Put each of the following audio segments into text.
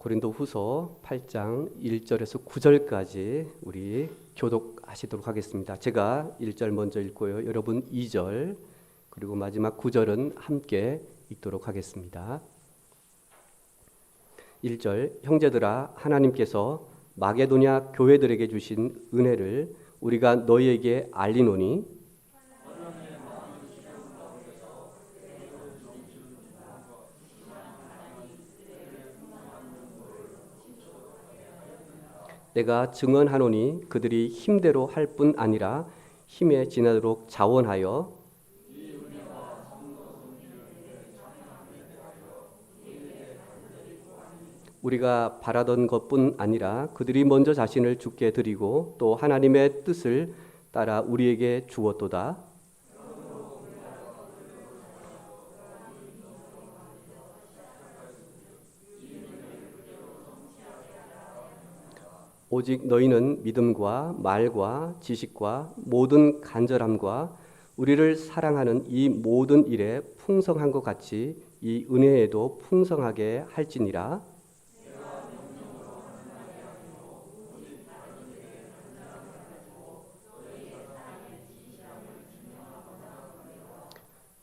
고린도후서 8장 1절에서 9절까지 우리 교독하시도록 하겠습니다. 제가 1절 먼저 읽고요. 여러분 2절 그리고 마지막 9절은 함께 읽도록 하겠습니다. 1절 형제들아 하나님께서 마게도냐 교회들에게 주신 은혜를 우리가 너희에게 알리노니 내가 증언하노니 그들이 힘대로 할 뿐 아니라 힘에 지나도록 자원하여 우리가 바라던 것뿐 아니라 그들이 먼저 자신을 주께 드리고 또 하나님의 뜻을 따라 우리에게 주었도다. 오직 너희는 믿음과 말과 지식과 모든 간절함과 우리를 사랑하는 이 모든 일에 풍성한 것 같이 이 은혜에도 풍성하게 할지니라.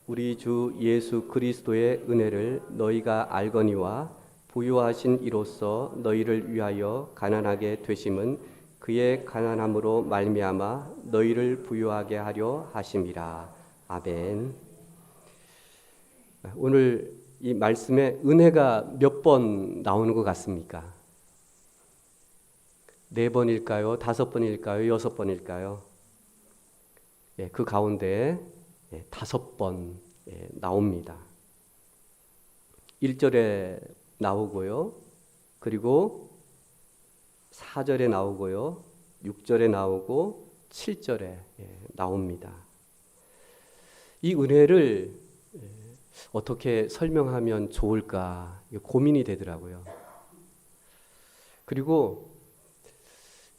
우리 주 예수 그리스도의 은혜를 너희가 알거니와 부유하신 이로써 너희를 위하여 가난하게 되심은 그의 가난함으로 말미암아 너희를 부유하게 하려 하심이라. 아멘. 오늘 이 말씀에 은혜가 몇 번 나오는 것 같습니까? 4번일까요? 5번일까요? 6번일까요? 그 가운데 5번 나옵니다. 1절에 나오고요. 그리고 4절에 나오고요. 6절에 나오고 7절에 나옵니다. 이 은혜를 어떻게 설명하면 좋을까 고민이 되더라고요. 그리고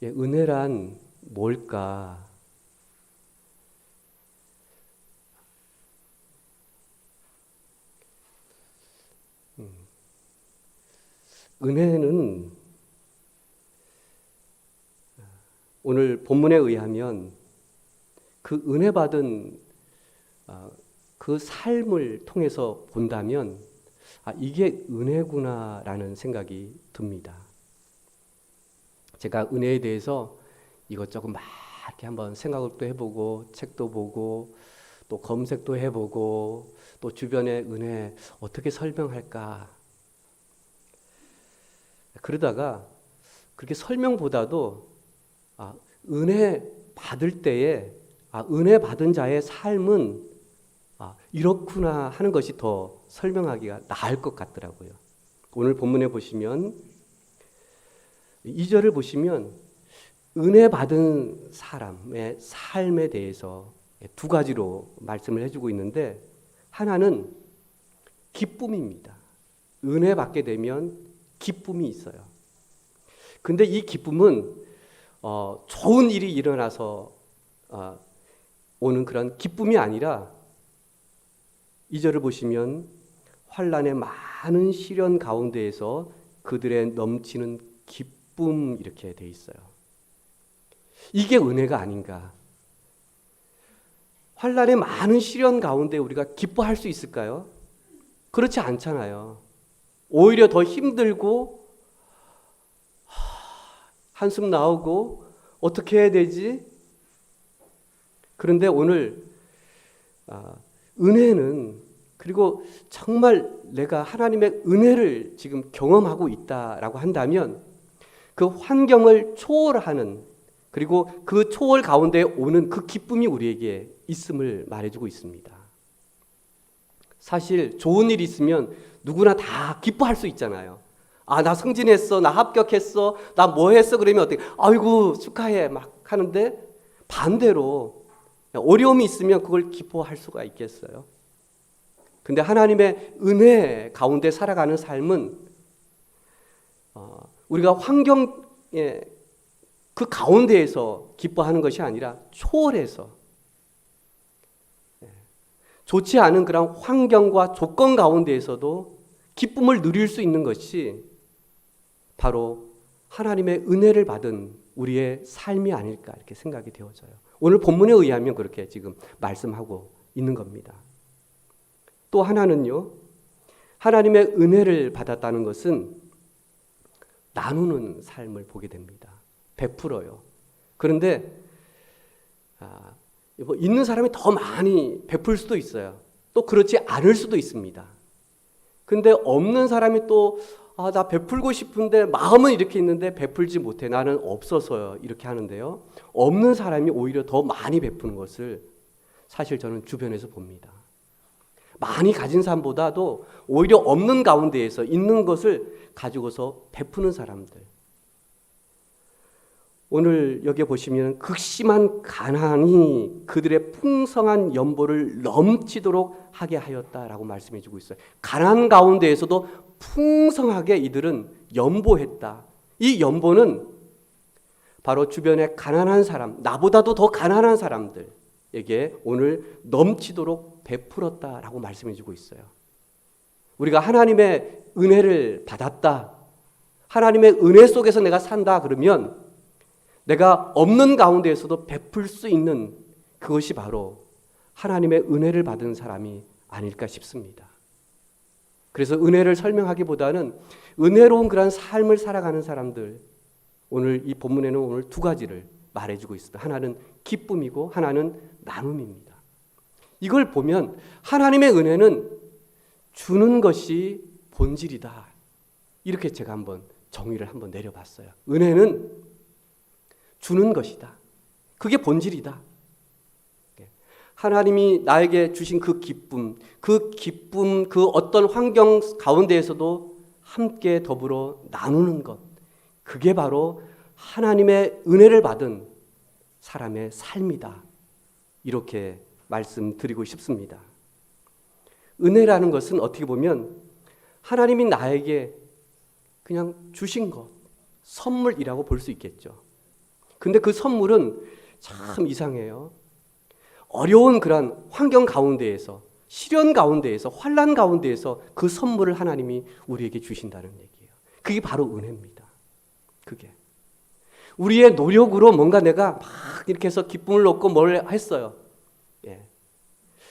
은혜란 뭘까? 은혜는 오늘 본문에 의하면 그 은혜 받은 그 삶을 통해서 본다면 이게 은혜구나라는 생각이 듭니다. 제가 은혜에 대해서 이것저것 막 이렇게 한번 생각을 또 해보고 책도 보고 또 검색도 해보고 또 주변의 은혜 어떻게 설명할까 그러다가 그렇게 설명보다도 은혜 받을 때에 은혜 받은 자의 삶은 이렇구나 하는 것이 더 설명하기가 나을 것 같더라고요. 오늘 본문에 보시면 2절을 보시면 은혜 받은 사람의 삶에 대해서 두 가지로 말씀을 해주고 있는데 하나는 기쁨입니다. 은혜 받게 되면 기쁨이 있어요. 근데 이 기쁨은 좋은 일이 일어나서 오는 그런 기쁨이 아니라 2절을 보시면 환난의 많은 시련 가운데에서 그들의 넘치는 기쁨 이렇게 돼 있어요. 이게 은혜가 아닌가? 환난의 많은 시련 가운데 우리가 기뻐할 수 있을까요? 그렇지 않잖아요. 오히려 더 힘들고 한숨 나오고 어떻게 해야 되지? 그런데 오늘 은혜는 그리고 정말 내가 하나님의 은혜를 지금 경험하고 있다라고 한다면 그 환경을 초월하는 그리고 그 초월 가운데 오는 그 기쁨이 우리에게 있음을 말해주고 있습니다. 사실 좋은 일이 있으면 누구나 다 기뻐할 수 있잖아요. 나 승진했어, 나 합격했어, 나 뭐 했어 그러면 어떻게? 아이고 축하해 막 하는데 반대로 어려움이 있으면 그걸 기뻐할 수가 있겠어요? 근데 하나님의 은혜 가운데 살아가는 삶은 우리가 환경에 그 가운데에서 기뻐하는 것이 아니라 초월해서 좋지 않은 그런 환경과 조건 가운데에서도 기쁨을 누릴 수 있는 것이 바로 하나님의 은혜를 받은 우리의 삶이 아닐까 이렇게 생각이 되어져요. 오늘 본문에 의하면 그렇게 지금 말씀하고 있는 겁니다. 또 하나는요, 하나님의 은혜를 받았다는 것은 나누는 삶을 보게 됩니다. 베풀어요. 그런데 있는 사람이 더 많이 베풀 수도 있어요. 또 그렇지 않을 수도 있습니다. 근데 없는 사람이 또 나 베풀고 싶은데 마음은 이렇게 있는데 베풀지 못해. 나는 없어서요. 이렇게 하는데요. 없는 사람이 오히려 더 많이 베푸는 것을 사실 저는 주변에서 봅니다. 많이 가진 사람보다도 오히려 없는 가운데에서 있는 것을 가지고서 베푸는 사람들. 오늘 여기 보시면 극심한 가난이 그들의 풍성한 연보를 넘치도록 하게 하였다라고 말씀해 주고 있어요. 가난 가운데에서도 풍성하게 이들은 연보했다. 이 연보는 바로 주변에 가난한 사람, 나보다도 더 가난한 사람들에게 오늘 넘치도록 베풀었다라고 말씀해 주고 있어요. 우리가 하나님의 은혜를 받았다. 하나님의 은혜 속에서 내가 산다 그러면 내가 없는 가운데에서도 베풀 수 있는 그것이 바로 하나님의 은혜를 받은 사람이 아닐까 싶습니다. 그래서 은혜를 설명하기보다는 은혜로운 그런 삶을 살아가는 사람들, 오늘 이 본문에는 오늘 두 가지를 말해주고 있습니다. 하나는 기쁨이고 하나는 나눔입니다. 이걸 보면 하나님의 은혜는 주는 것이 본질이다. 이렇게 제가 한번 정의를 한번 내려봤어요. 은혜는 주는 것이다. 그게 본질이다. 하나님이 나에게 주신 그 기쁨, 그 어떤 환경 가운데에서도 함께 더불어 나누는 것, 그게 바로 하나님의 은혜를 받은 사람의 삶이다. 이렇게 말씀드리고 싶습니다. 은혜라는 것은 어떻게 보면 하나님이 나에게 그냥 주신 것, 선물이라고 볼 수 있겠죠. 근데 그 선물은 참 이상해요. 어려운 그런 환경 가운데에서, 시련 가운데에서, 환난 가운데에서 그 선물을 하나님이 우리에게 주신다는 얘기예요. 그게 바로 은혜입니다. 그게 우리의 노력으로 뭔가 내가 막 이렇게 해서 기쁨을 얻고 뭘 했어요.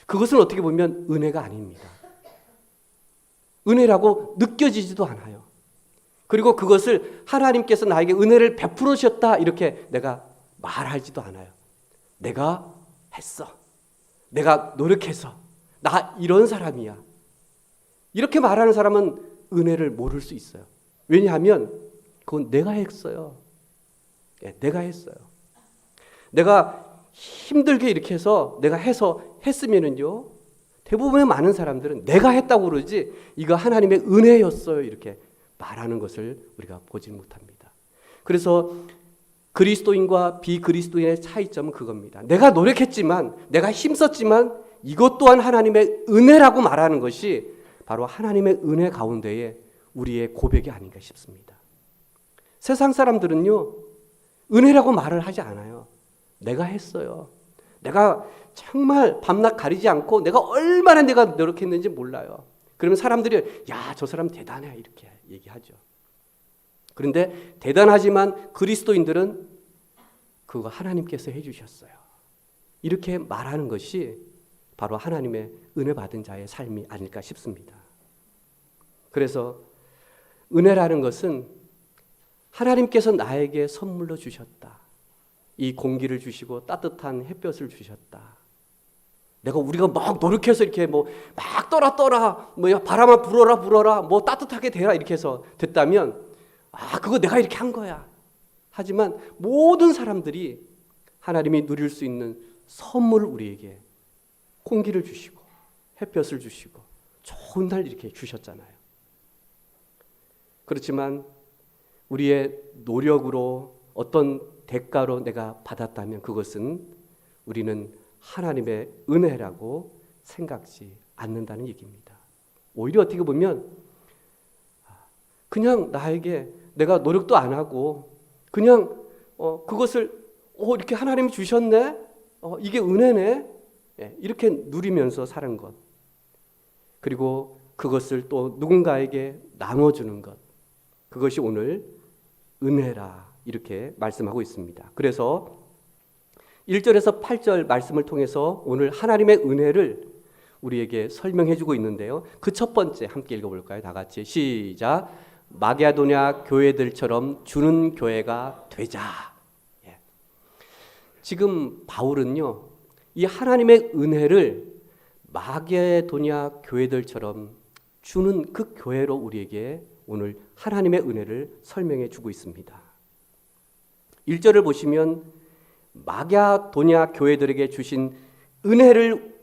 그것은 어떻게 보면 은혜가 아닙니다. 은혜라고 느껴지지도 않아요. 그리고 그것을 하나님께서 나에게 은혜를 베풀으셨다 이렇게 내가 말하지도 않아요. 내가 했어. 내가 노력해서. 나 이런 사람이야. 이렇게 말하는 사람은 은혜를 모를 수 있어요. 왜냐하면 그건 내가 했어요. 내가 했어요. 내가 힘들게 이렇게 해서 내가 했으면은요, 대부분의 많은 사람들은 내가 했다고 그러지 이거 하나님의 은혜였어요 이렇게 말하는 것을 우리가 보지 못합니다. 그래서 그리스도인과 비그리스도인의 차이점은 그겁니다. 내가 노력했지만, 내가 힘썼지만 이것 또한 하나님의 은혜라고 말하는 것이 바로 하나님의 은혜 가운데에 우리의 고백이 아닌가 싶습니다. 세상 사람들은요, 은혜라고 말을 하지 않아요. 내가 했어요. 내가 정말 밤낮 가리지 않고 내가 얼마나 내가 노력했는지 몰라요. 그러면 사람들이 야, 저 사람 대단해 이렇게 얘기하죠. 그런데 대단하지만 그리스도인들은 그거 하나님께서 해주셨어요. 이렇게 말하는 것이 바로 하나님의 은혜 받은 자의 삶이 아닐까 싶습니다. 그래서 은혜라는 것은 하나님께서 나에게 선물로 주셨다. 이 공기를 주시고 따뜻한 햇볕을 주셨다. 우리가 막 노력해서 이렇게 막 떠라 바람아 불어라 뭐 따뜻하게 되라 이렇게 해서 됐다면 그거 내가 이렇게 한 거야. 하지만 모든 사람들이 하나님이 누릴 수 있는 선물을 우리에게 공기를 주시고 햇볕을 주시고 좋은 날 이렇게 주셨잖아요. 그렇지만 우리의 노력으로 어떤 대가로 내가 받았다면 그것은 우리는 하나님의 은혜라고 생각지 않는다는 얘기입니다. 오히려 어떻게 보면 그냥 나에게 내가 노력도 안 하고 그냥 그것을 이렇게 하나님이 주셨네? 이게 은혜네? 이렇게 누리면서 사는 것. 그리고 그것을 또 누군가에게 나눠주는 것. 그것이 오늘 은혜라 이렇게 말씀하고 있습니다. 그래서 1절에서 8절 말씀을 통해서 오늘 하나님의 은혜를 우리에게 설명해 주고 있는데요. 그 첫 번째 함께 읽어볼까요? 다 같이 시작. 마게도냐 교회들처럼 주는 교회가 되자. 예. 지금 바울은요, 이 하나님의 은혜를 마게도냐 교회들처럼 주는 그 교회로 우리에게 오늘 하나님의 은혜를 설명해 주고 있습니다. 1절을 보시면 마게도냐 교회들에게 주신 은혜를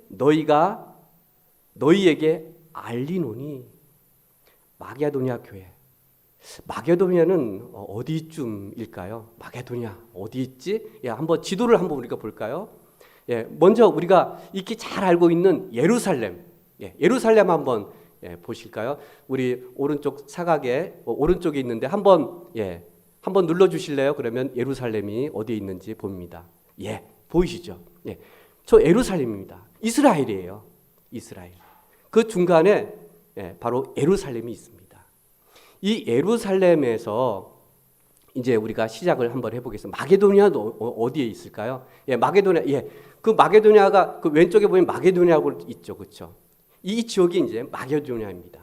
너희에게 알리노니. 마게도냐 교회. 마게도냐는 어디쯤일까요? 마게도냐 어디 있지? 예, 한번 지도를 한번 우리가 볼까요? 예, 먼저 우리가 익히 잘 알고 있는 예루살렘. 예, 예루살렘 한번 보실까요? 우리 오른쪽 사각에 오른쪽에 있는데 한번 눌러 주실래요? 그러면 예루살렘이 어디에 있는지 봅니다. 예, 보이시죠? 예, 저 예루살렘입니다. 이스라엘이에요. 이스라엘. 그 중간에 바로 예루살렘이 있습니다. 이 예루살렘에서 이제 우리가 시작을 한번 해보겠습니다. 마게도냐도 어디에 있을까요? 예, 마게도냐. 예, 그 마게도냐가 그 왼쪽에 보면 마게도냐고 있죠, 그렇죠? 이 지역이 이제 마게도냐입니다.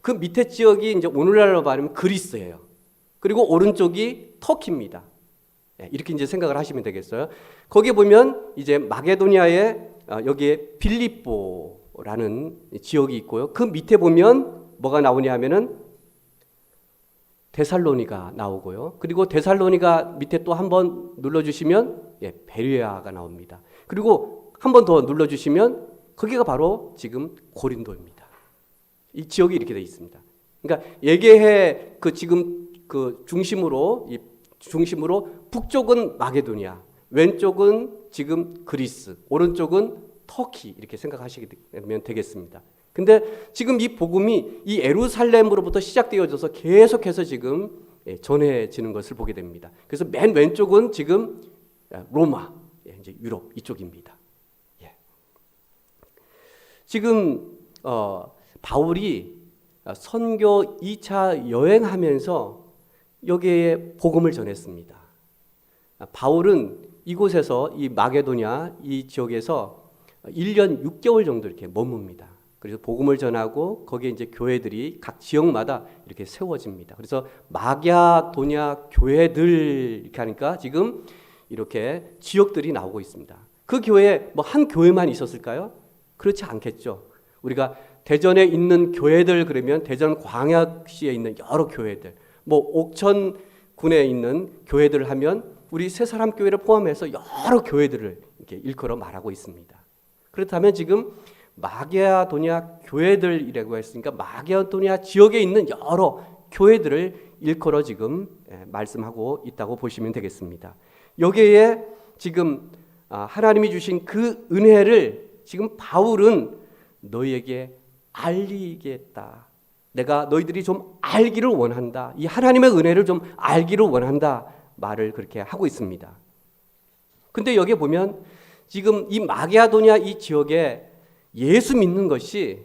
그 밑에 지역이 이제 오늘날로 말하면 그리스예요. 그리고 오른쪽이 터키입니다. 예, 이렇게 이제 생각을 하시면 되겠어요. 거기 보면 이제 마게도냐에 여기에 빌립보라는 지역이 있고요. 그 밑에 보면 뭐가 나오냐 하면은 데살로니가 나오고요. 그리고 데살로니가 밑에 또 한번 눌러주시면 베레아가 나옵니다. 그리고 한번 더 눌러주시면 거기가 바로 지금 고린도입니다. 이 지역이 이렇게 되어 있습니다. 그러니까 예게해 그 지금 그 중심으로 북쪽은 마게도냐, 왼쪽은 지금 그리스, 오른쪽은 터키 이렇게 생각하시면 되겠습니다. 근데 지금 이 복음이 이 예루살렘으로부터 시작되어져서 계속해서 지금 전해지는 것을 보게 됩니다. 그래서 맨 왼쪽은 지금 로마, 이제 유럽 이쪽입니다. 예. 지금 바울이 선교 2차 여행하면서 여기에 복음을 전했습니다. 바울은 이곳에서 이 마게도냐 이 지역에서 1년 6개월 정도 이렇게 머뭅니다. 그래서 복음을 전하고 거기에 이제 교회들이 각 지역마다 이렇게 세워집니다. 그래서 마게도냐 교회들 이렇게 하니까 지금 이렇게 지역들이 나오고 있습니다. 그 교회에 뭐 한 교회만 있었을까요? 그렇지 않겠죠. 우리가 대전에 있는 교회들 그러면 대전 광역시에 있는 여러 교회들, 뭐 옥천군에 있는 교회들을 하면 우리 새사람 교회를 포함해서 여러 교회들을 이렇게 일컬어 말하고 있습니다. 그렇다면 지금 마게도냐 교회들이라고 했으니까 마게도냐 지역에 있는 여러 교회들을 일컬어 지금 말씀하고 있다고 보시면 되겠습니다. 여기에 지금 하나님이 주신 그 은혜를 지금 바울은 너희에게 알리겠다. 내가 너희들이 좀 알기를 원한다. 이 하나님의 은혜를 좀 알기를 원한다. 말을 그렇게 하고 있습니다. 근데 여기 보면 지금 이 마게도냐 이 지역에 예수 믿는 것이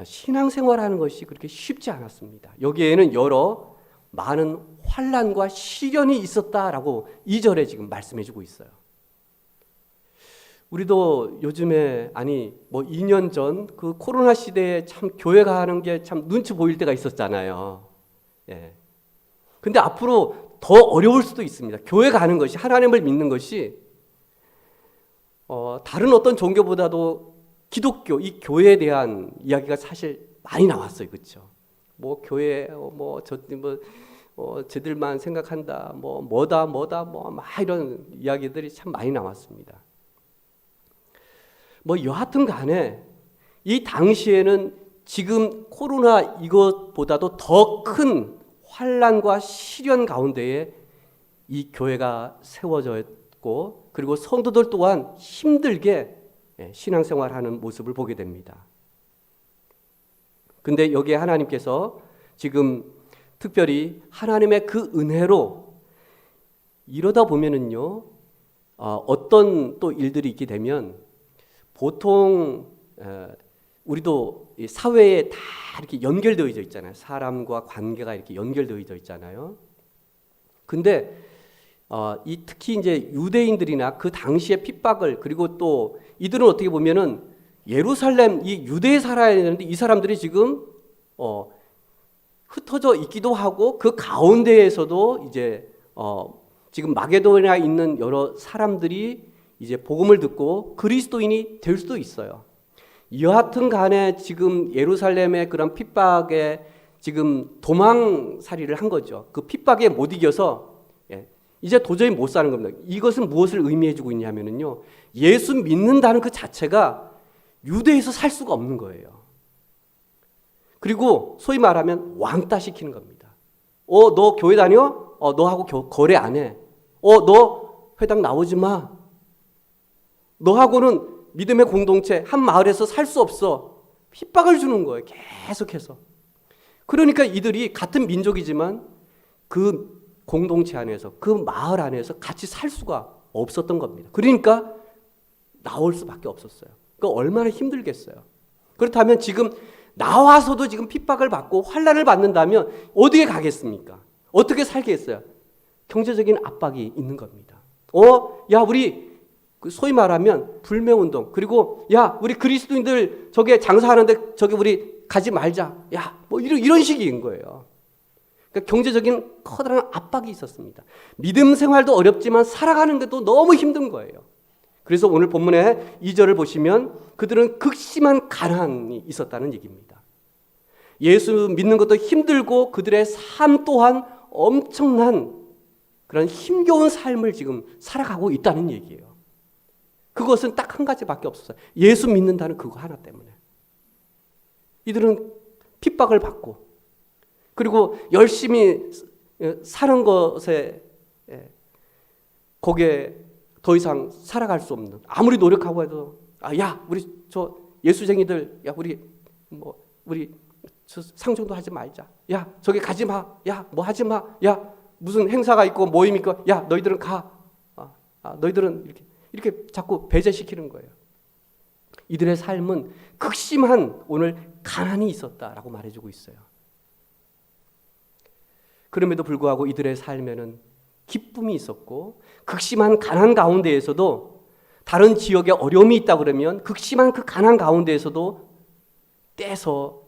신앙생활하는 것이 그렇게 쉽지 않았습니다. 여기에는 여러 많은 환난과 시련이 있었다라고 2절에 지금 말씀해주고 있어요. 우리도 요즘에 뭐 2년 전 그 코로나 시대에 참 교회 가는 게 참 눈치 보일 때가 있었잖아요. 예. 근데 앞으로 더 어려울 수도 있습니다. 교회 가는 것이 하나님을 믿는 것이 다른 어떤 종교보다도 기독교 이 교회에 대한 이야기가 사실 많이 나왔어요, 그렇죠? 뭐 교회 쟤들만 생각한다, 뭐다 막 이런 이야기들이 참 많이 나왔습니다. 뭐 여하튼간에 이 당시에는 지금 코로나 이것보다도 더 큰 환난과 시련 가운데에 이 교회가 세워져 있고 그리고 성도들 또한 힘들게 신앙생활하는 모습을 보게 됩니다. 근데 여기에 하나님께서 지금 특별히 하나님의 그 은혜로 이러다 보면은요, 어떤 또 일들이 있게 되면 보통 우리도 사회에 다 이렇게 연결되어져 있잖아요. 사람과 관계가 이렇게 연결되어져 있잖아요. 근데 이 특히 이제 유대인들이나 그 당시의 핍박을, 그리고 또 이들은 어떻게 보면은 예루살렘, 이 유대에 살아야 되는데 이 사람들이 지금 흩어져 있기도 하고 그 가운데에서도 이제 지금 마게도냐에 있는 여러 사람들이 이제 복음을 듣고 그리스도인이 될 수도 있어요. 여하튼 간에 지금 예루살렘의 그런 핍박에 지금 도망살이를 한 거죠. 그 핍박에 못 이겨서 이제 도저히 못 사는 겁니다. 이것은 무엇을 의미해주고 있냐면요, 예수 믿는다는 그 자체가 유대에서 살 수가 없는 거예요. 그리고 소위 말하면 왕따 시키는 겁니다. 너 교회 다녀? 너하고 거래 안 해. 너 회당 나오지 마. 너하고는 믿음의 공동체 한 마을에서 살 수 없어. 핍박을 주는 거예요. 계속해서. 그러니까 이들이 같은 민족이지만 그 공동체 안에서, 그 마을 안에서 같이 살 수가 없었던 겁니다. 그러니까 나올 수밖에 없었어요. 그러니까 얼마나 힘들겠어요. 그렇다면 지금 나와서도 지금 핍박을 받고 환난을 받는다면 어디에 가겠습니까? 어떻게 살겠어요? 경제적인 압박이 있는 겁니다. 야, 우리 소위 말하면 불매운동, 그리고 야, 우리 그리스도인들 저게 장사하는데 저기 우리 가지 말자. 야, 뭐 이런 식인 거예요. 그러니까 경제적인 커다란 압박이 있었습니다. 믿음 생활도 어렵지만 살아가는 것도 너무 힘든 거예요. 그래서 오늘 본문의 2절을 보시면 그들은 극심한 가난이 있었다는 얘기입니다. 예수 믿는 것도 힘들고 그들의 삶 또한 엄청난 그런 힘겨운 삶을 지금 살아가고 있다는 얘기예요. 그것은 딱 한 가지밖에 없었어요. 예수 믿는다는 그거 하나 때문에. 이들은 핍박을 받고 그리고 열심히 사는 것에 거기에 더 이상 살아갈 수 없는, 아무리 노력하고 해도 야, 우리 저 예수쟁이들, 야, 우리 저 상종도 하지 말자. 야, 저기 가지 마. 야, 뭐 하지 마. 야, 무슨 행사가 있고 모임 있고, 야, 너희들은 가. 너희들은 이렇게 자꾸 배제시키는 거예요. 이들의 삶은 극심한 오늘 가난이 있었다라고 말해주고 있어요. 그럼에도 불구하고 이들의 삶에는 기쁨이 있었고 극심한 가난 가운데에서도 다른 지역에 어려움이 있다 그러면 극심한 그 가난 가운데에서도 떼서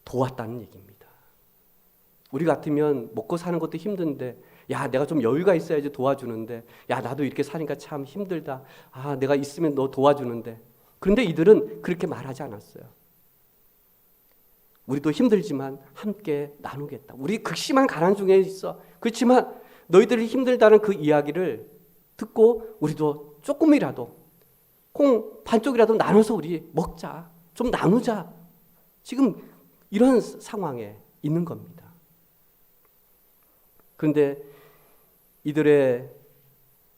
도왔다는 얘기입니다. 우리 같으면 먹고 사는 것도 힘든데 야, 내가 좀 여유가 있어야지 도와주는데, 야, 나도 이렇게 사니까 참 힘들다. 내가 있으면 너 도와주는데. 그런데 이들은 그렇게 말하지 않았어요. 우리도 힘들지만 함께 나누겠다. 우리 극심한 가난 중에 있어. 그렇지만 너희들이 힘들다는 그 이야기를 듣고 우리도 조금이라도 콩 반쪽이라도 나눠서 우리 먹자. 좀 나누자. 지금 이런 상황에 있는 겁니다. 그런데 이들의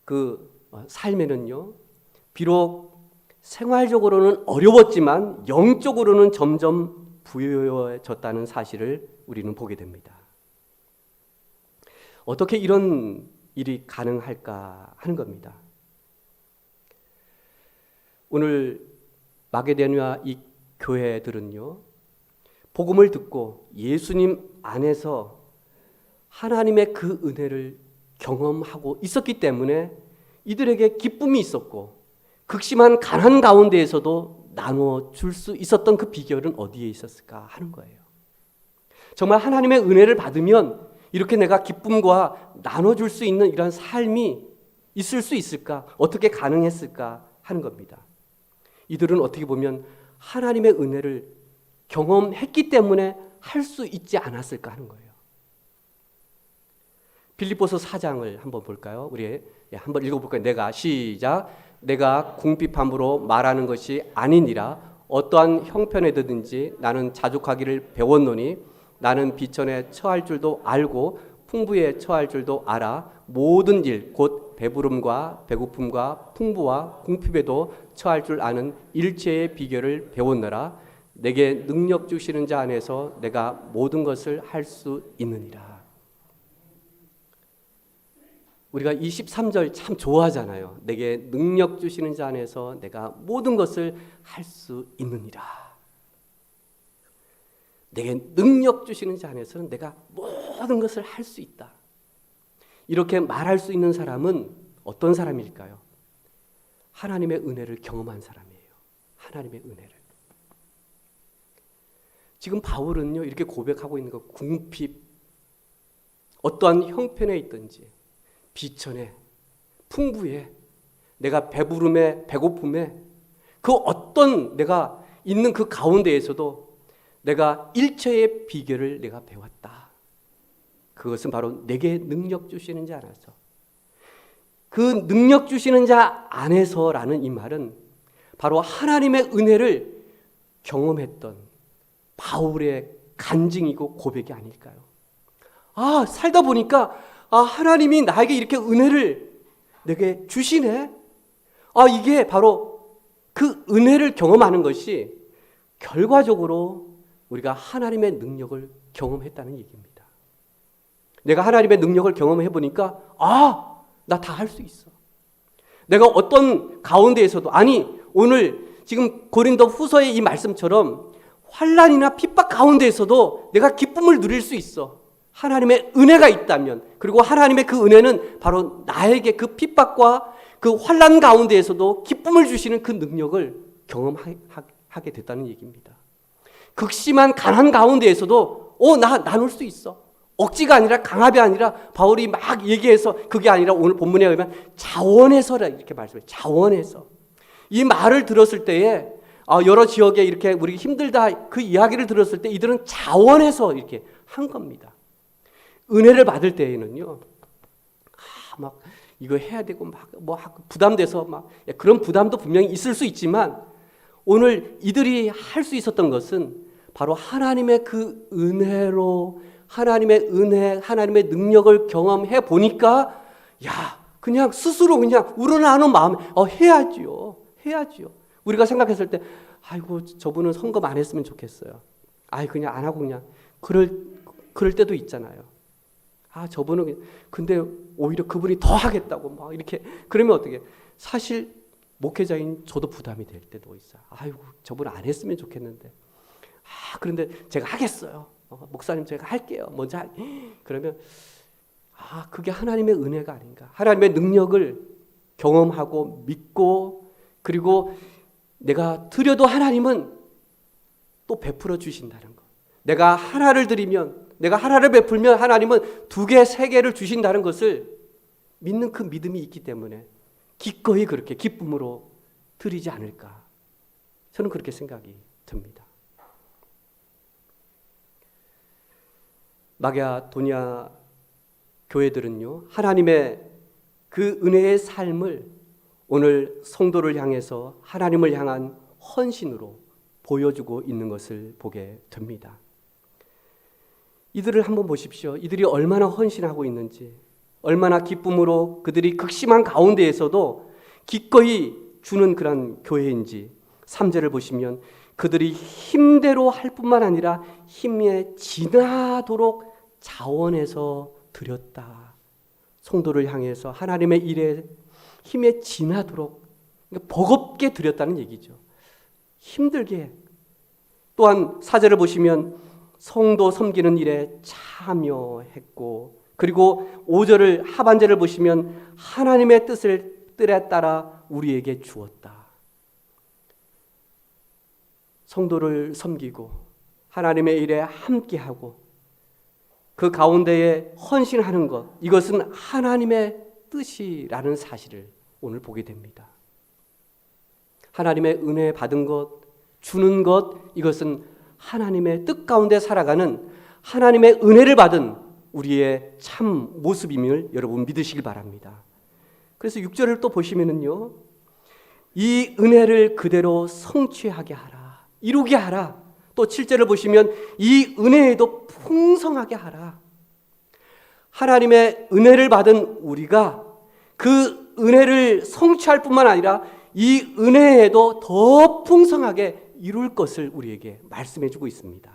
그 삶에는요, 비록 생활적으로는 어려웠지만 영적으로는 점점 부유해졌다는 사실을 우리는 보게 됩니다. 어떻게 이런 일이 가능할까 하는 겁니다. 오늘 마게도냐 이 교회들은요, 복음을 듣고 예수님 안에서 하나님의 그 은혜를 경험하고 있었기 때문에 이들에게 기쁨이 있었고 극심한 가난 가운데에서도 나누어 줄 수 있었던 그 비결은 어디에 있었을까 하는 거예요. 정말 하나님의 은혜를 받으면 이렇게 내가 기쁨과 나눠줄 수 있는 이런 삶이 있을 수 있을까? 어떻게 가능했을까 하는 겁니다. 이들은 어떻게 보면 하나님의 은혜를 경험했기 때문에 할 수 있지 않았을까 하는 거예요. 빌립보서 4장을 한번 볼까요? 우리 한번 읽어볼까요? 시작. 내가 궁핍함으로 말하는 것이 아니니라. 어떠한 형편에 드든지 나는 자족하기를 배웠노니 나는 비천에 처할 줄도 알고 풍부에 처할 줄도 알아. 모든 일 곧 배부름과 배고픔과 풍부와 궁핍에도 처할 줄 아는 일체의 비결을 배웠노라. 내게 능력 주시는 자 안에서 내가 모든 것을 할 수 있느니라. 우리가 23절 참 좋아하잖아요. 내게 능력 주시는 자 안에서 내가 모든 것을 할 수 있느니라. 내게 능력 주시는 자 안에서는 내가 모든 것을 할 수 있다. 이렇게 말할 수 있는 사람은 어떤 사람일까요? 하나님의 은혜를 경험한 사람이에요. 하나님의 은혜를. 지금 바울은요, 이렇게 고백하고 있는 거, 궁핍, 어떠한 형편에 있든지, 비천에, 풍부에, 내가 배부름에, 배고픔에, 그 어떤 내가 있는 그 가운데에서도 내가 일체의 비결을 내가 배웠다. 그것은 바로 내게 능력 주시는 자 안에서. 그 능력 주시는 자 안에서라는 이 말은 바로 하나님의 은혜를 경험했던 바울의 간증이고 고백이 아닐까요? 살다 보니까 하나님이 나에게 이렇게 은혜를 내게 주시네. 이게 바로 그 은혜를 경험하는 것이 결과적으로 우리가 하나님의 능력을 경험했다는 얘기입니다. 내가 하나님의 능력을 경험해 보니까 나 다 할 수 있어. 내가 어떤 가운데에서도 오늘 지금 고린도 후서의 이 말씀처럼 환난이나 핍박 가운데에서도 내가 기쁨을 누릴 수 있어. 하나님의 은혜가 있다면, 그리고 하나님의 그 은혜는 바로 나에게 그 핍박과 그 환난 가운데에서도 기쁨을 주시는 그 능력을 경험하게 됐다는 얘기입니다. 극심한 가난 가운데에서도 나 나눌 수 있어. 억지가 아니라 강압이 아니라 바울이 막 얘기해서 그게 아니라 오늘 본문에 의하면 자원해서라 이렇게 말씀해요. 자원해서. 이 말을 들었을 때에 여러 지역에 이렇게 우리 힘들다 그 이야기를 들었을 때 이들은 자원해서 이렇게 한 겁니다. 은혜를 받을 때에는요, 막 이거 해야 되고 막 부담돼서 막 그런 부담도 분명히 있을 수 있지만 오늘 이들이 할 수 있었던 것은 바로 하나님의 그 은혜로 하나님의 은혜, 하나님의 능력을 경험해 보니까 그냥 스스로 그냥 우러나오는 마음에 해야지요. 우리가 생각했을 때 저분은 헌금 안 했으면 좋겠어요. 그냥 안 하고 그냥 그럴 때도 있잖아요. 저분은 근데 오히려 그분이 더 하겠다고 막 이렇게 그러면 어떻게? 사실 목회자인 저도 부담이 될 때도 있어요. 저분 안 했으면 좋겠는데. 그런데 제가 하겠어요. 목사님 제가 할게요. 먼저 그러면 그게 하나님의 은혜가 아닌가. 하나님의 능력을 경험하고 믿고 그리고 내가 드려도 하나님은 또 베풀어 주신다는 것. 내가 하나를 드리면 내가 하나를 베풀면 하나님은 2개, 3개를 주신다는 것을 믿는 그 믿음이 있기 때문에 기꺼이 그렇게 기쁨으로 드리지 않을까. 저는 그렇게 생각이 듭니다. 마게도냐 교회들은요, 하나님의 그 은혜의 삶을 오늘 성도를 향해서 하나님을 향한 헌신으로 보여주고 있는 것을 보게 됩니다. 이들을 한번 보십시오. 이들이 얼마나 헌신하고 있는지, 얼마나 기쁨으로 그들이 극심한 가운데에서도 기꺼이 주는 그런 교회인지 3절을 보시면 그들이 힘대로 할 뿐만 아니라 힘에 지나도록 자원해서 드렸다. 성도를 향해서 하나님의 일에 힘에 지나도록 버겁게 드렸다는 얘기죠. 힘들게. 또한 4절을 보시면 성도 섬기는 일에 참여했고 그리고 5절을 하반절을 보시면 하나님의 뜻에 따라 우리에게 주었다. 성도를 섬기고 하나님의 일에 함께하고 그 가운데에 헌신하는 것, 이것은 하나님의 뜻이라는 사실을 오늘 보게 됩니다. 하나님의 은혜 받은 것, 주는 것, 이것은 하나님의 뜻 가운데 살아가는 하나님의 은혜를 받은 우리의 참 모습임을 여러분 믿으시길 바랍니다. 그래서 6절을 또 보시면은요, 이 은혜를 그대로 성취하게 하라, 이루게 하라. 또 7절을 보시면 이 은혜에도 풍성하게 하라. 하나님의 은혜를 받은 우리가 그 은혜를 성취할 뿐만 아니라 이 은혜에도 더 풍성하게 이룰 것을 우리에게 말씀해 주고 있습니다.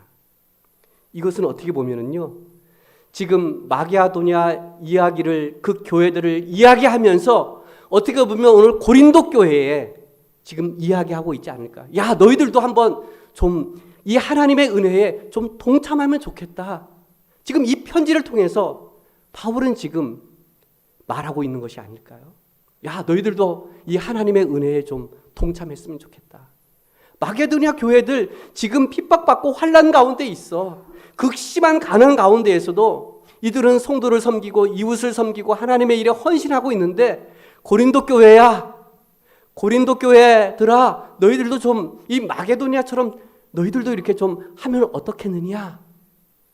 이것은 어떻게 보면은요, 지금 마게도냐 이야기를 그 교회들을 이야기하면서 어떻게 보면 오늘 고린도 교회에 지금 이야기하고 있지 않을까. 너희들도 한번 좀 이 하나님의 은혜에 좀 동참하면 좋겠다. 지금 이 편지를 통해서 바울은 지금 말하고 있는 것이 아닐까요? 야, 너희들도 이 하나님의 은혜에 좀 동참했으면 좋겠다. 마게도냐 교회들 지금 핍박받고 환난 가운데 있어. 극심한 가난 가운데에서도 이들은 성도를 섬기고 이웃을 섬기고 하나님의 일에 헌신하고 있는데, 고린도 교회야, 고린도 교회들아, 너희들도 좀 이 마게도냐처럼 너희들도 이렇게 좀 하면 어떻겠느냐.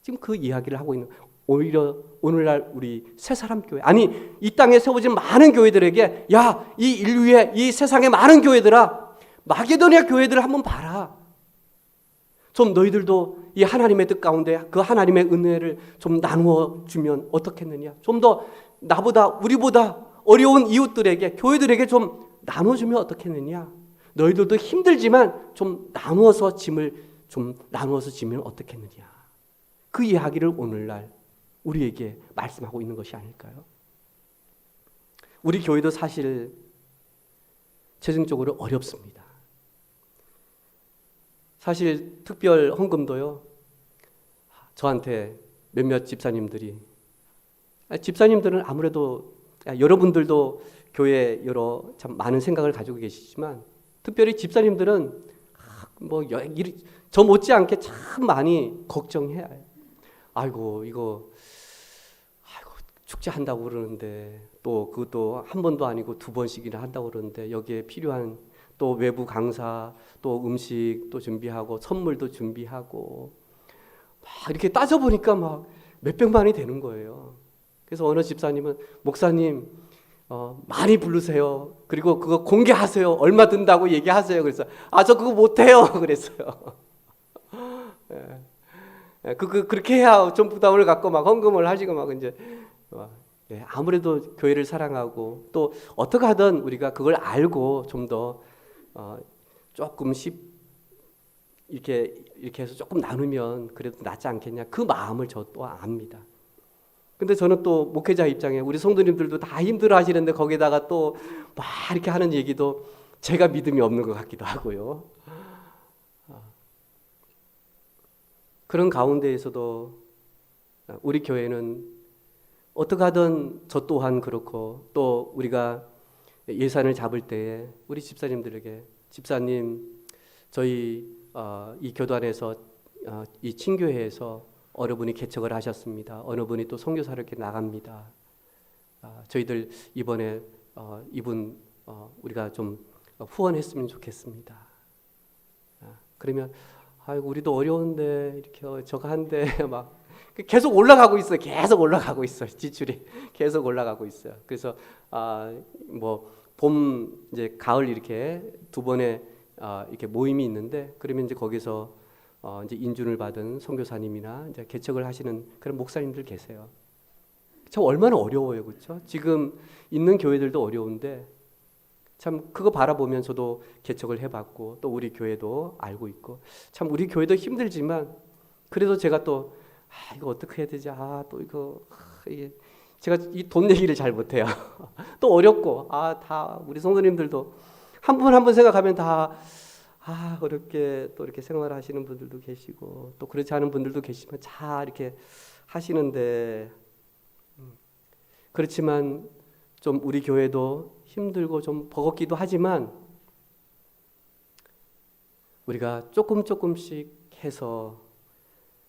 지금 그 이야기를 하고 있는, 오히려 오늘날 우리 새사람 교회, 아니 이 땅에 세워진 많은 교회들에게, 야, 이 인류의 이 세상의 많은 교회들아, 마게도냐 교회들을 한번 봐라. 좀 너희들도 이 하나님의 뜻 가운데 그 하나님의 은혜를 좀 나누어 주면 어떻겠느냐. 좀 더 나보다, 우리보다 어려운 이웃들에게, 교회들에게 좀 나눠주면 어떻겠느냐. 너희들도 힘들지만 좀 나누어서 짐을 좀 나누어서 지면 어떻겠느냐. 그 이야기를 오늘날 우리에게 말씀하고 있는 것이 아닐까요? 우리 교회도 사실 재정적으로 어렵습니다. 사실 특별 헌금도요, 저한테 몇몇 집사님들이, 집사님들은 아무래도 여러분들도 교회에 여러 참 많은 생각을 가지고 계시지만, 특별히 집사님들은 저 못지않게 참 많이 걱정해요. 아이고 축제 한다고 그러는데, 또 그것도 한 번도 아니고 두 번씩이나 한다고 그러는데, 여기에 필요한 또 외부 강사, 또 음식 또 준비하고 선물도 준비하고, 막 이렇게 따져보니까 막 몇백만이 되는 거예요. 그래서 어느 집사님은, 목사님 많이 부르세요. 그리고 그거 공개하세요. 얼마 든다고 얘기하세요. 그래서 저 그거 못해요. 그랬어요. 그렇게 해야 좀 부담을 갖고 막 헌금을 하시고 막 이제 아무래도 교회를 사랑하고, 또 어떻게 하든 우리가 그걸 알고 좀 더 조금씩 이렇게 해서 조금 나누면 그래도 낫지 않겠냐, 그 마음을 저 또 압니다. 근데 저는 또 목회자 입장에 우리 성도님들도 다 힘들어 하시는데, 거기다가 또 막 이렇게 하는 얘기도 제가 믿음이 없는 것 같기도 하고요. 그런 가운데에서도 우리 교회는 어떻게 하든 저 또한 그렇고, 또 우리가 예산을 잡을 때에 우리 집사님들에게, 집사님 저희 이 교단에서 이 친교회에서 어느 분이 개척을 하셨습니다. 어느 분이 또 선교사를 이렇게 나갑니다. 저희들 이번에 이분 우리가 좀 후원했으면 좋겠습니다. 그러면 아이고 우리도 어려운데 이렇게 저거 한데 막 계속 올라가고 있어요. 계속 올라가고 있어요. 지출이 계속 올라가고 있어요. 그래서 봄 이제 가을 이렇게 두 번의 이렇게 모임이 있는데, 그러면 이제 거기서 이제 인준을 받은 선교사님이나 이제 개척을 하시는 그런 목사님들 계세요. 참 얼마나 어려워요, 그렇죠? 지금 있는 교회들도 어려운데, 참 그거 바라보면 저도 개척을 해봤고, 또 우리 교회도 알고 있고, 참 우리 교회도 힘들지만 그래도 제가 또 이거 어떻게 해야 되지? 또 이거 이게 제가 이 돈 얘기를 잘 못해요. 또 어렵고, 다 우리 성도님들도 한 분 한 분 생각하면 다 어렵게 또 이렇게 생활하시는 분들도 계시고, 또 그렇지 않은 분들도 계시지만 잘 이렇게 하시는데, 그렇지만 좀 우리 교회도 힘들고 좀 버겁기도 하지만, 우리가 조금씩 해서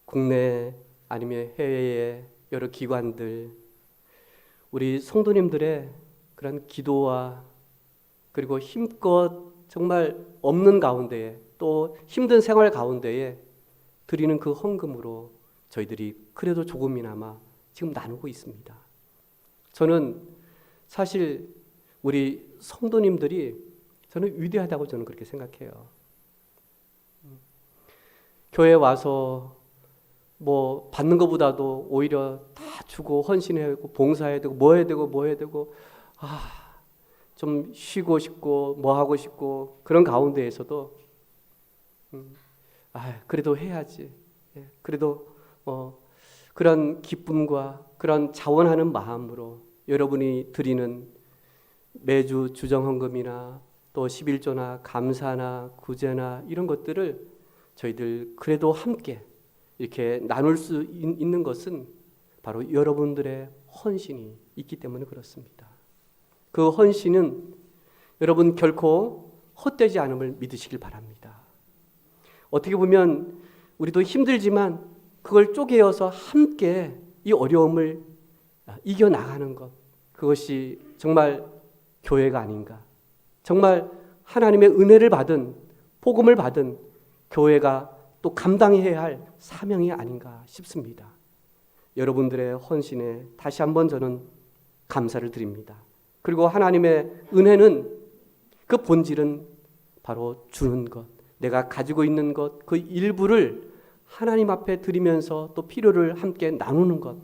국내 아니면 해외의 여러 기관들, 우리 성도님들의 그런 기도와, 그리고 힘껏 정말 없는 가운데에, 또 힘든 생활 가운데에 드리는 그 헌금으로 저희들이 그래도 조금이나마 지금 나누고 있습니다. 저는 사실 우리 성도님들이 저는 위대하다고 저는 그렇게 생각해요. 교회 와서 받는 것보다도 오히려 다 주고 헌신해야 되고 봉사해야 되고 뭐 해야 되고 좀 쉬고 싶고 뭐 하고 싶고, 그런 가운데에서도 그래도 해야지. 그래도 그런 기쁨과 그런 자원하는 마음으로 여러분이 드리는 매주 주정헌금이나 또 11조나 감사나 구제나 이런 것들을 저희들 그래도 함께 이렇게 나눌 수 있는 것은 바로 여러분들의 헌신이 있기 때문에 그렇습니다. 그 헌신은 여러분 결코 헛되지 않음을 믿으시길 바랍니다. 어떻게 보면 우리도 힘들지만 그걸 쪼개어서 함께 이 어려움을 이겨나가는 것, 그것이 정말 교회가 아닌가, 정말 하나님의 은혜를 받은, 복음을 받은 교회가 또 감당해야 할 사명이 아닌가 싶습니다. 여러분들의 헌신에 다시 한번 저는 감사를 드립니다. 그리고 하나님의 은혜는, 그 본질은 바로 주는 것, 내가 가지고 있는 것, 그 일부를 하나님 앞에 드리면서 또 필요를 함께 나누는 것,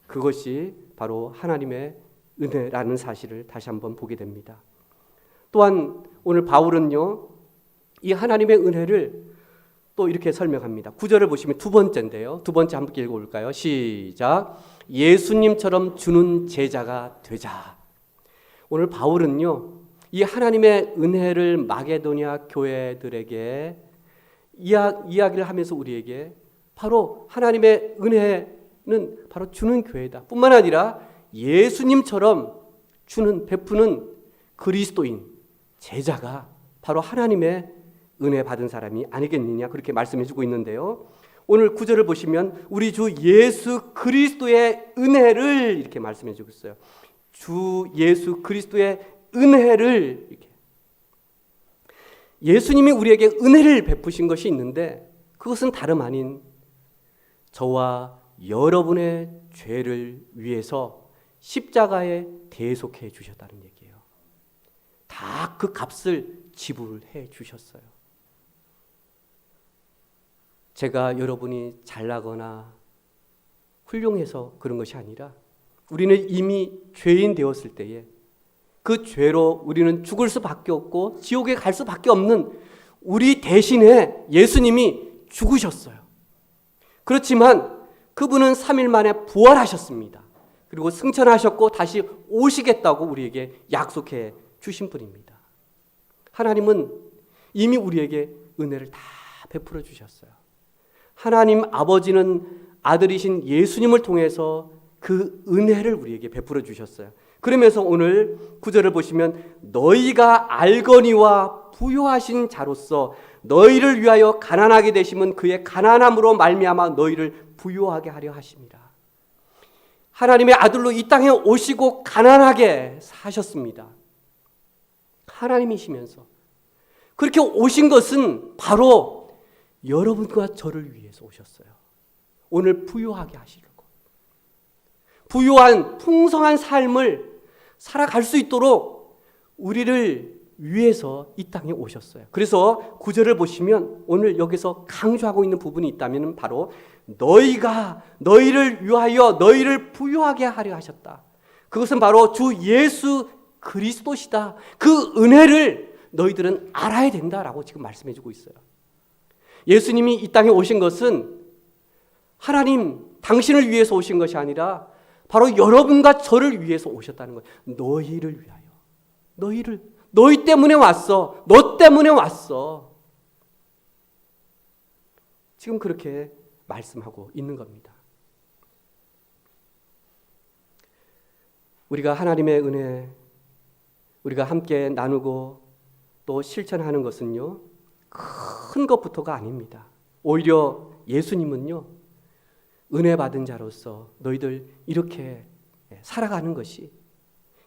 그것이 바로 하나님의 은혜라는 사실을 다시 한번 보게 됩니다. 또한 오늘 바울은요, 이 하나님의 은혜를 또 이렇게 설명합니다. 9절을 보시면 두 번째인데요. 두 번째 함께 읽어볼까요? 시작. 예수님처럼 주는 제자가 되자. 오늘 바울은요, 이 하나님의 은혜를 마게도냐 교회들에게 이야기를 하면서 우리에게 바로 하나님의 은혜는 바로 주는 교회다. 뿐만 아니라 예수님처럼 주는, 베푸는 그리스도인, 제자가 바로 하나님의 은혜 받은 사람이 아니겠느냐, 그렇게 말씀해 주고 있는데요. 오늘 9절을 보시면 우리 주 예수 그리스도의 은혜를 이렇게 말씀해 주고 있어요. 주 예수 그리스도의 은혜를, 이렇게 예수님이 우리에게 은혜를 베푸신 것이 있는데 그것은 다름 아닌 저와 여러분의 죄를 위해서 십자가에 대속해 주셨다는 얘기예요. 다 그 값을 지불해 주셨어요. 제가 여러분이 잘나거나 훌륭해서 그런 것이 아니라 우리는 이미 죄인 되었을 때에 그 죄로 우리는 죽을 수밖에 없고 지옥에 갈 수밖에 없는 우리 대신에 예수님이 죽으셨어요. 그렇지만 그분은 3일 만에 부활하셨습니다. 그리고 승천하셨고 다시 오시겠다고 우리에게 약속해 주신 분입니다. 하나님은 이미 우리에게 은혜를 다 베풀어 주셨어요. 하나님 아버지는 아들이신 예수님을 통해서 그 은혜를 우리에게 베풀어 주셨어요. 그러면서 오늘 9절을 보시면 너희가 알거니와 부요하신 자로서 너희를 위하여 가난하게 되심은 그의 가난함으로 말미암아 너희를 부요하게 하려 하심이라. 하나님의 아들로 이 땅에 오시고 가난하게 사셨습니다. 하나님이시면서 그렇게 오신 것은 바로 여러분과 저를 위해서 오셨어요. 오늘 부요하게 하시려고. 부요한 풍성한 삶을 살아갈 수 있도록 우리를 위해서 이 땅에 오셨어요. 그래서 9절을 보시면 오늘 여기서 강조하고 있는 부분이 있다면 바로 너희가 너희를 위하여 너희를 부요하게 하려 하셨다. 그것은 바로 주 예수 그리스도시다. 그 은혜를 너희들은 알아야 된다라고 지금 말씀해 주고 있어요. 예수님이 이 땅에 오신 것은 하나님 당신을 위해서 오신 것이 아니라 바로 여러분과 저를 위해서 오셨다는 거예요. 너희를 위하여. 너희 때문에 왔어. 너 때문에 왔어. 지금 그렇게 말씀하고 있는 겁니다. 우리가 하나님의 은혜, 우리가 함께 나누고 또 실천하는 것은요, 큰 것부터가 아닙니다. 오히려 예수님은요, 은혜 받은 자로서 너희들 이렇게 살아가는 것이,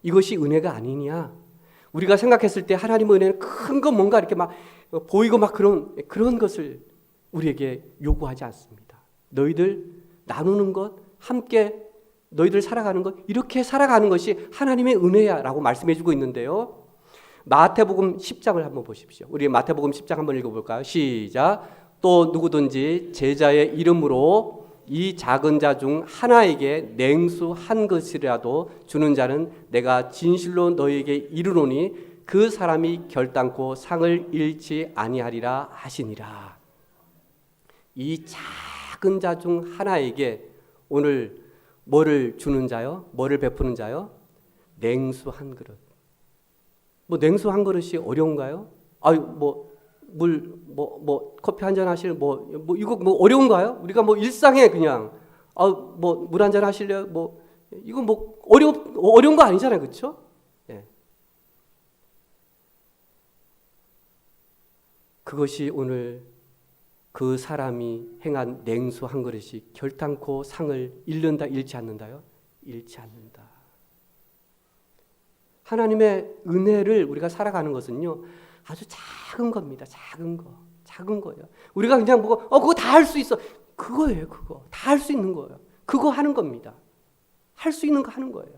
이것이 은혜가 아니냐. 우리가 생각했을 때 하나님의 은혜는 큰 거 뭔가 이렇게 막 보이고 막 그런 것을 우리에게 요구하지 않습니다. 너희들 나누는 것, 함께 너희들 살아가는 것, 이렇게 살아가는 것이 하나님의 은혜야라고 말씀해 주고 있는데요. 마태복음 10장을 한번 보십시오. 우리 마태복음 10장 한번 읽어볼까요? 시작. 또 누구든지 제자의 이름으로 이 작은 자 중 하나에게 냉수 한 것이라도 주는 자는 내가 진실로 너희에게 이르노니 그 사람이 결단코 상을 잃지 아니하리라 하시니라. 이 작은 자 중 하나에게 오늘 뭐를 주는 자요? 뭐를 베푸는 자요? 냉수 한 그릇. 뭐 냉수 한 그릇이 어려운가요? 아유, 커피 한 잔 하실, 이거 어려운가요? 우리가 일상에 그냥, 물 한 잔 하실래요? 이거 어려운 거 아니잖아요. 그렇죠? 예. 그것이 오늘 그 사람이 행한 냉수 한 그릇이 결탄코 상을 잃는다, 잃지 않는다요? 잃지 않는다. 하나님의 은혜를 우리가 살아가는 것은요, 아주 작은 겁니다. 작은 거예요. 우리가 그냥 보고, 그거 다 할 수 있어. 그거예요, 그거. 다 할 수 있는 거예요. 그거 하는 겁니다. 할 수 있는 거 하는 거예요.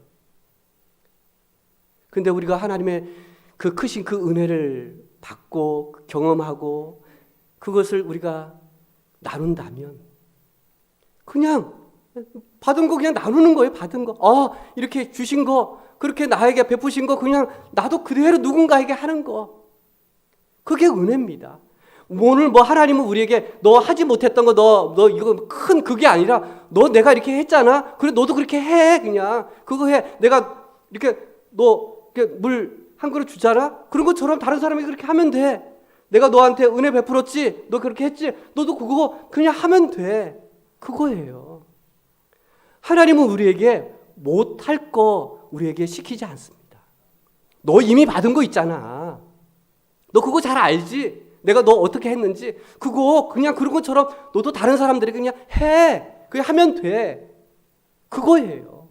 근데 우리가 하나님의 그 크신 그 은혜를 받고 경험하고 그것을 우리가 나눈다면 그냥 받은 거 그냥 나누는 거예요. 받은 거. 이렇게 주신 거, 그렇게 나에게 베푸신 거 그냥 나도 그대로 누군가에게 하는 거. 그게 은혜입니다. 오늘 하나님은 우리에게 너 하지 못했던 거 너 이거 큰 그게 아니라 너 내가 이렇게 했잖아. 그래 너도 그렇게 해. 그냥 그거 해. 내가 이렇게 너 물 한 그릇 주잖아. 그런 것처럼 다른 사람이 그렇게 하면 돼. 내가 너한테 은혜 베풀었지. 너 그렇게 했지. 너도 그거 그냥 하면 돼. 그거예요. 하나님은 우리에게 못할 거 우리에게 시키지 않습니다. 너 이미 받은 거 있잖아. 너 그거 잘 알지? 내가 너 어떻게 했는지. 그거 그냥 그런 것처럼 너도 다른 사람들이 그냥 해. 그냥 하면 돼. 그거예요.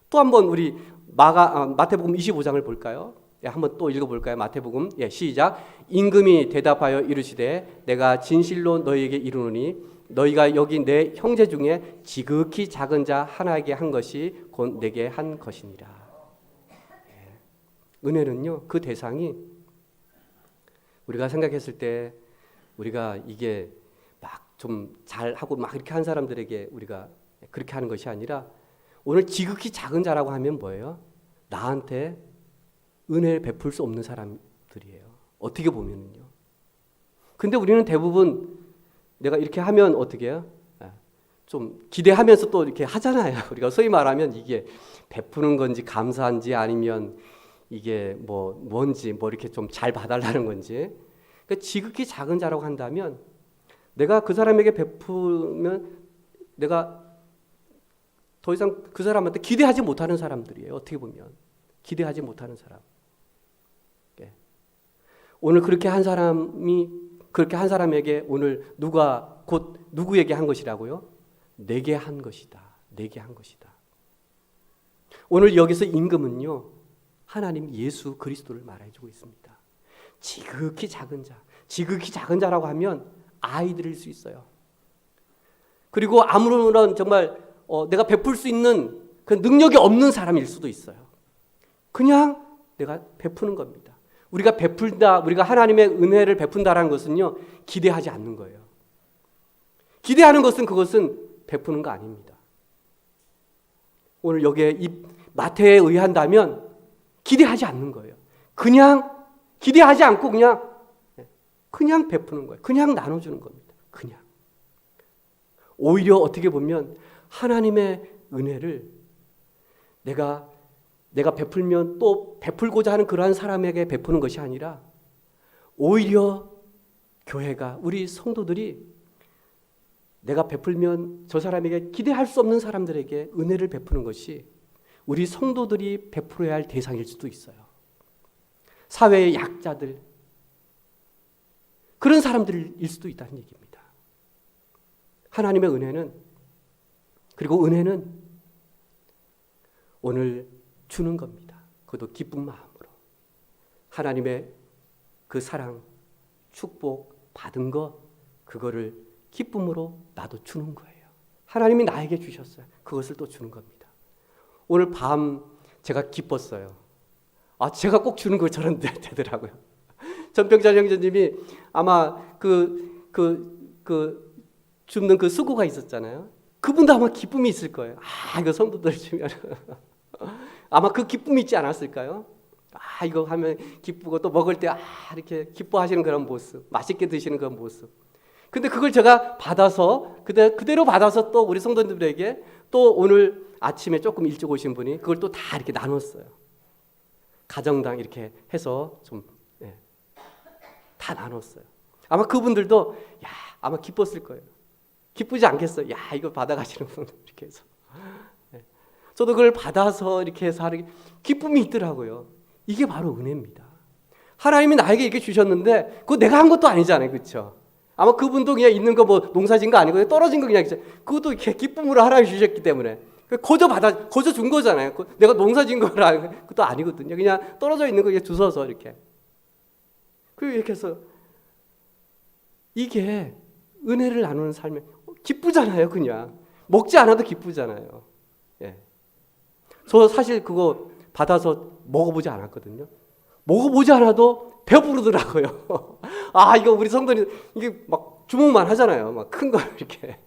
또 한번 우리 마태복음 25장을 볼까요? 한번 또 읽어볼까요? 마태복음 시작. 임금이 대답하여 이르시되 내가 진실로 너희에게 이르노니 너희가 여기 내 형제 중에 지극히 작은 자 하나에게 한 것이 곧 내게 한 것이니라. 은혜는요, 그 대상이 우리가 생각했을 때 우리가 이게 막 좀 잘하고 막 이렇게 한 사람들에게 우리가 그렇게 하는 것이 아니라 오늘 지극히 작은 자라고 하면 뭐예요? 나한테 은혜를 베풀 수 없는 사람들이에요. 어떻게 보면은요. 근데 우리는 대부분 내가 이렇게 하면 어떻게 해요? 좀 기대하면서 또 이렇게 하잖아요. 우리가 소위 말하면 이게 베푸는 건지 감사한지 아니면 이게 뭔지 이렇게 좀 잘 봐달라는 건지. 그러니까 지극히 작은 자라고 한다면 내가 그 사람에게 베푸면 내가 더 이상 그 사람한테 기대하지 못하는 사람들이에요. 어떻게 보면 기대하지 못하는 사람. 오늘 그렇게 한 사람에게 오늘 누가 곧 누구에게 한 것이라고요? 내게 한 것이다. 내게 한 것이다. 오늘 여기서 임금은요, 하나님 예수 그리스도를 말해주고 있습니다. 지극히 작은 자, 지극히 작은 자라고 하면 아이들일 수 있어요. 그리고 아무런 정말 내가 베풀 수 있는 그 능력이 없는 사람일 수도 있어요. 그냥 내가 베푸는 겁니다. 우리가 베풀다, 우리가 하나님의 은혜를 베푼다라는 것은요, 기대하지 않는 거예요. 기대하는 것은 그것은 베푸는 거 아닙니다. 오늘 여기에 이 마태에 의한다면 기대하지 않는 거예요. 그냥 기대하지 않고 그냥 베푸는 거예요. 그냥 나눠주는 겁니다. 그냥. 오히려 어떻게 보면 하나님의 은혜를 내가 베풀면 또 베풀고자 하는 그러한 사람에게 베푸는 것이 아니라 오히려 교회가, 우리 성도들이 내가 베풀면 저 사람에게 기대할 수 없는 사람들에게 은혜를 베푸는 것이 우리 성도들이 베풀어야 할 대상일 수도 있어요. 사회의 약자들, 그런 사람들일 수도 있다는 얘기입니다. 하나님의 은혜는, 그리고 은혜는 오늘 주는 겁니다. 그것도 기쁜 마음으로. 하나님의 그 사랑, 축복 받은 거, 그거를 기쁨으로 나도 주는 거예요. 하나님이 나에게 주셨어요. 그것을 또 주는 겁니다. 오늘 밤 제가 기뻤어요. 제가 꼭 주는 것처럼 되더라고요. 전병자 형제님이 아마 줍는 그 수고가 있었잖아요. 그분도 아마 기쁨이 있을 거예요. 이거 성도들 주면 아마 그 기쁨이 있지 않았을까요? 이거 하면 기쁘고 또 먹을 때 이렇게 기뻐하시는 그런 모습, 맛있게 드시는 그런 모습. 근데 그걸 제가 받아서 그대로 받아서 또 우리 성도님들에게 또 오늘 아침에 조금 일찍 오신 분이 그걸 또 다 이렇게 나눴어요. 가정당 이렇게 해서 좀 다 나눴어요. 아마 그분들도 아마 기뻤을 거예요. 기쁘지 않겠어요? 이거 받아가시는 분들 이렇게 해서. 저도 그걸 받아서 이렇게 해서 하는 기쁨이 있더라고요. 이게 바로 은혜입니다. 하나님이 나에게 이렇게 주셨는데 그거 내가 한 것도 아니잖아요. 그렇죠? 아마 그분도 그냥 있는 거 뭐 농사진 거 아니고 떨어진 거 그냥 그것도 이렇게 기쁨으로 하나님이 주셨기 때문에 거저 준 거잖아요. 내가 농사진 거라 그것도 아니거든요. 그냥 떨어져 있는 거 그냥 주워서 이렇게. 그리고 이렇게 해서 이게 은혜를 나누는 삶에 기쁘잖아요. 그냥 먹지 않아도 기쁘잖아요. 예. 저 사실 그거 받아서 먹어보지 않았거든요. 먹어보지 않아도 배부르더라고요. 아, 이거 우리 성도님 이게 막 주먹만 하잖아요. 막 큰 걸 이렇게.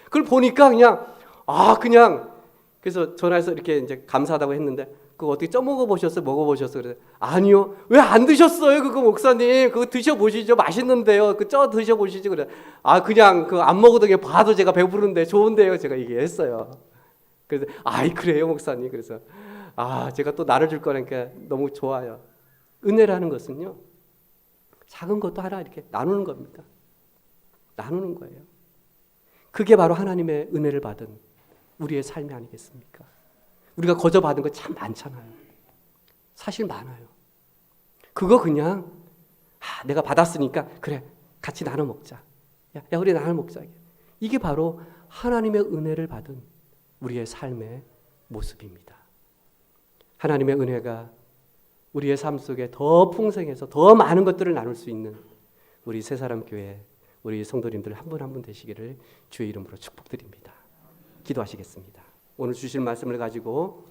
그걸 보니까 그냥 그래서 전화해서 이렇게 이제 감사하다고 했는데 그거 어떻게 먹어보셨어요? 그래서 아니요. 왜 안 드셨어요? 그거 목사님 그거 드셔보시죠. 맛있는데요. 그 드셔보시죠. 그래. 아, 그냥 그 안 먹어도 그냥 봐도 제가 배부른데 좋은데요. 제가 얘기했어요. 그래서 아이 그래요 목사님. 그래서 제가 또 나눠줄 거니까 너무 좋아요. 은혜라는 것은요 작은 것도 하나 이렇게 나누는 겁니다. 나누는 거예요. 그게 바로 하나님의 은혜를 받은 우리의 삶이 아니겠습니까? 우리가 거저 받은 거 참 많잖아요. 사실 많아요. 그거 그냥 내가 받았으니까 그래 같이 나눠 먹자. 야 우리 나눠 먹자. 이게 바로 하나님의 은혜를 받은 우리의 삶의 모습입니다. 하나님의 은혜가 우리의 삶 속에 더 풍성해서 더 많은 것들을 나눌 수 있는 우리 새사람교회 우리 성도님들 한 분 한 분 되시기를 주의 이름으로 축복드립니다. 기도하시겠습니다. 오늘 주실 말씀을 가지고